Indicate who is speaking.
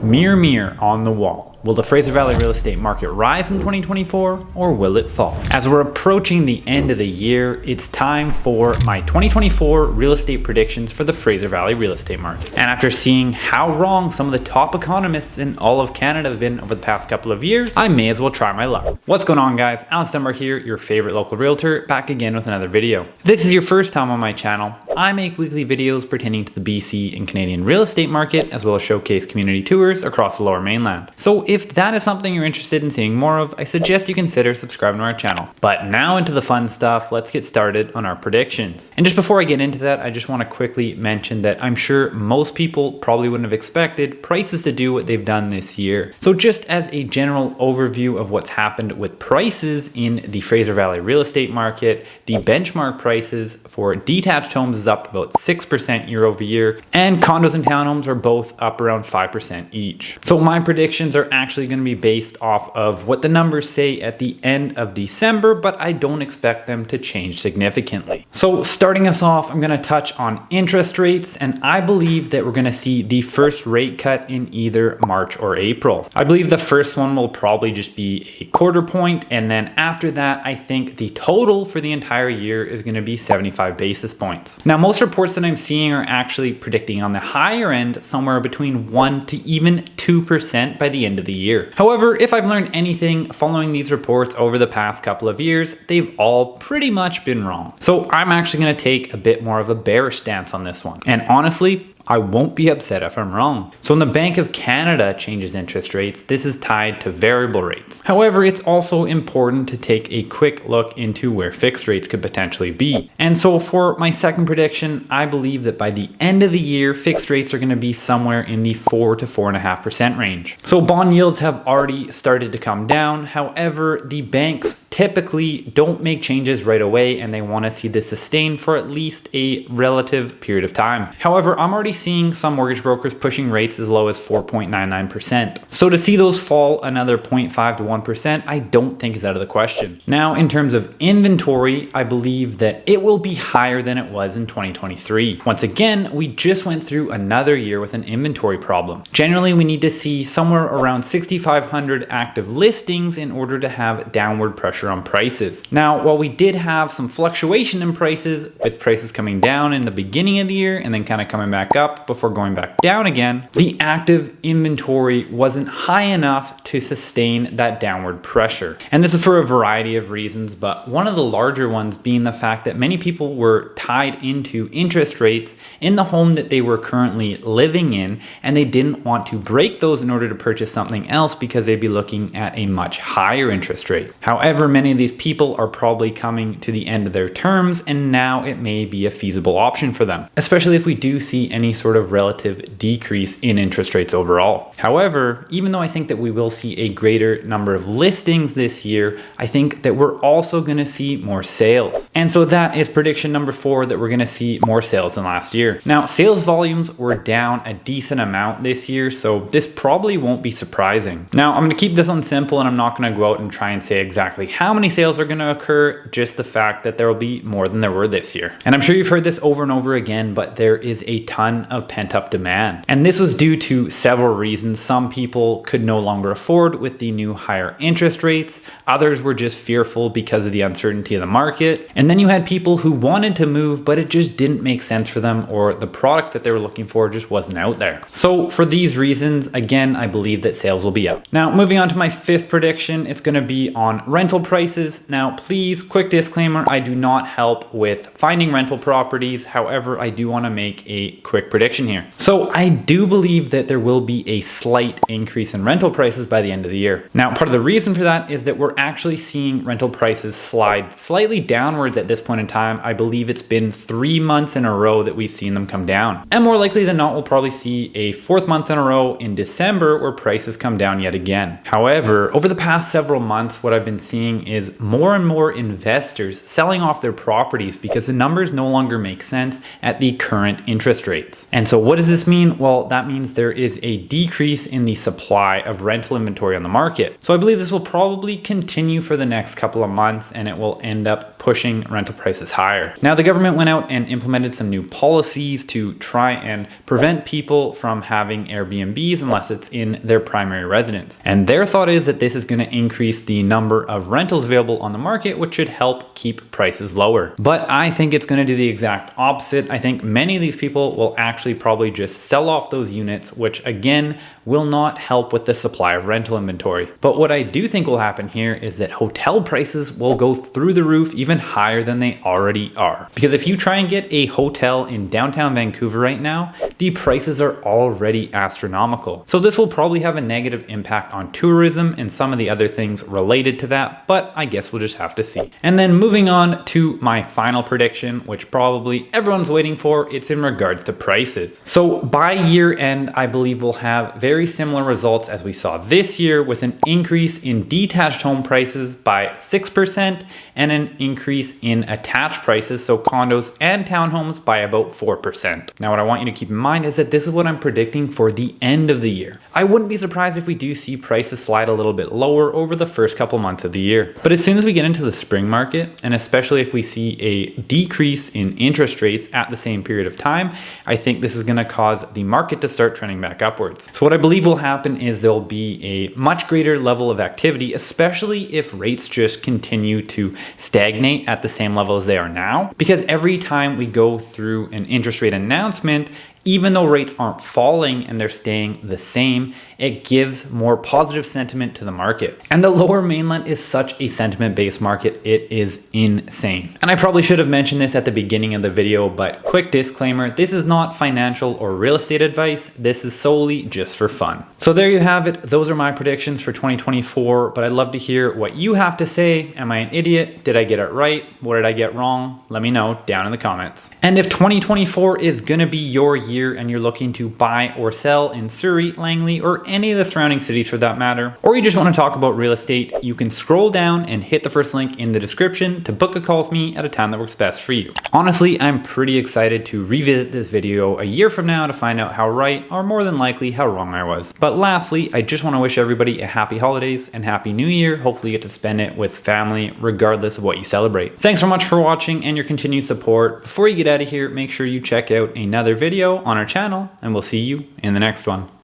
Speaker 1: Mirror, mirror on the wall. Will the Fraser Valley real estate market rise in 2024 or will it fall? As we're approaching the end of the year, it's time for my 2024 real estate predictions for the Fraser Valley real estate market. And after seeing how wrong some of the top economists in all of Canada have been over the past couple of years, I may as well try my luck. What's going on, guys? Alex Dunbar here, your favorite local realtor, back again with another video. If this is your first time on my channel, I make weekly videos pertaining to the BC and Canadian real estate market, as well as showcase community tours across the Lower Mainland. So if that is something you're interested in seeing more of, I suggest you consider subscribing to our channel. But now into the fun stuff, let's get started on our predictions. And just before I get into that, I just want to quickly mention that I'm sure most people probably wouldn't have expected prices to do what they've done this year. So just as a general overview of what's happened with prices in the Fraser Valley real estate market, the benchmark prices for detached homes is up about 6% year over year, and condos and townhomes are both up around 5% each. So my predictions are actually going to be based off of what the numbers say at the end of December, but I don't expect them to change significantly. So starting us off, I'm going to touch on interest rates, and I believe that we're going to see the first rate cut in either March or April. I believe the first one will probably just be a quarter point, and then after that, I think the total for the entire year is going to be 75 basis points. Now, most reports that I'm seeing are actually predicting on the higher end somewhere between 1 to even 2% by the end of the year. However, if I've learned anything following these reports over the past couple of years, they've all pretty much been wrong. So I'm actually going to take a bit more of a bearish stance on this one. And honestly, I won't be upset if I'm wrong. So when the Bank of Canada changes interest rates, this is tied to variable rates. However, it's also important to take a quick look into where fixed rates could potentially be. And so for my second prediction, I believe that by the end of the year, fixed rates are going to be somewhere in the 4 to 4.5% range. So bond yields have already started to come down. However, the banks typically don't make changes right away, and they want to see this sustained for at least a relative period of time. However, I'm already seeing some mortgage brokers pushing rates as low as 4.99%. So to see those fall another 0.5 to 1%, I don't think is out of the question. Now, in terms of inventory, I believe that it will be higher than it was in 2023. Once again, we just went through another year with an inventory problem. Generally, we need to see somewhere around 6,500 active listings in order to have downward pressure on prices. Now, while we did have some fluctuation in prices, with prices coming down in the beginning of the year and then kind of coming back up before going back down again, the active inventory wasn't high enough to sustain that downward pressure. And this is for a variety of reasons, but one of the larger ones being the fact that many people were tied into interest rates in the home that they were currently living in, and they didn't want to break those in order to purchase something else because they'd be looking at a much higher interest rate. However, many of these people are probably coming to the end of their terms, and now it may be a feasible option for them, especially if we do see any sort of relative decrease in interest rates overall. However, even though I think that we will see a greater number of listings this year, I think that we're also going to see more sales. And so that is prediction number 4, that we're going to see more sales than last year. Now, sales volumes were down a decent amount this year, so this probably won't be surprising. Now, I'm going to keep this one simple, and I'm not going to go out and try and say exactly how many sales are going to occur, just the fact that there will be more than there were this year. And I'm sure you've heard this over and over again, but there is a ton of pent-up demand. And this was due to several reasons. Some people could no longer afford with the new higher interest rates. Others were just fearful because of the uncertainty of the market. And then you had people who wanted to move, but it just didn't make sense for them, or the product that they were looking for just wasn't out there. So for these reasons, again, I believe that sales will be up. Now, moving on to my 5th prediction, it's going to be on rental prices. Now, please, quick disclaimer, I do not help with finding rental properties. However, I do want to make a quick prediction here. So I do believe that there will be a slight increase in rental prices by the end of the year. Now, part of the reason for that is that we're actually seeing rental prices slide slightly downwards at this point in time. I believe it's been 3 months in a row that we've seen them come down. And more likely than not, we'll probably see a 4th month in a row in December where prices come down yet again. However, over the past several months, what I've been seeing is more and more investors selling off their properties because the numbers no longer make sense at the current interest rates. And so what does this mean? Well, that means there is a decrease in the supply of rental inventory on the market. So I believe this will probably continue for the next couple of months, and it will end up pushing rental prices higher. Now, the government went out and implemented some new policies to try and prevent people from having Airbnbs unless it's in their primary residence. And their thought is that this is going to increase the number of rentals available on the market, which should help keep prices lower. But I think it's going to do the exact opposite. I think many of these people will actually probably just sell off those units, which again will not help with the supply of rental inventory. But what I do think will happen here is that hotel prices will go through the roof, even higher than they already are. Because if you try and get a hotel in downtown Vancouver right now, the prices are already astronomical. So this will probably have a negative impact on tourism and some of the other things related to that, but I guess we'll just have to see. And then moving on to my final prediction, which probably everyone's waiting for, it's in regards to prices. So by year end, I believe we'll have very similar results as we saw this year, with an increase in detached home prices by 6% and an increase in attached prices, so condos and townhomes, by about 4%. Now, what I want you to keep in mind is that this is what I'm predicting for the end of the year. I wouldn't be surprised if we do see prices slide a little bit lower over the first couple months of the year. But as soon as we get into the spring market, and especially if we see a decrease in interest rates at the same period of time, I think this is going to cause the market to start trending back upwards. So what I believe will happen is there'll be a much greater level of activity, especially if rates just continue to stagnate at the same level as they are now. Because every time we go through an interest rate announcement, even though rates aren't falling and they're staying the same, it gives more positive sentiment to the market. And the lower mainland is such a sentiment-based market, it is insane. And I probably should have mentioned this at the beginning of the video, but quick disclaimer, this is not financial or real estate advice. This is solely just for fun. So there you have it. Those are my predictions for 2024, but I'd love to hear what you have to say. Am I an idiot? Did I get it right? What did I get wrong? Let me know down in the comments. And if 2024 is gonna be your year and you're looking to buy or sell in Surrey, Langley, or any of the surrounding cities for that matter, or you just want to talk about real estate, you can scroll down and hit the first link in the description to book a call with me at a time that works best for you. Honestly, I'm pretty excited to revisit this video a year from now to find out how right, or more than likely how wrong I was. But lastly, I just want to wish everybody a happy holidays and happy new year. Hopefully you get to spend it with family regardless of what you celebrate. Thanks so much for watching and your continued support. Before you get out of here, make sure you check out another video on our channel, and we'll see you in the next one.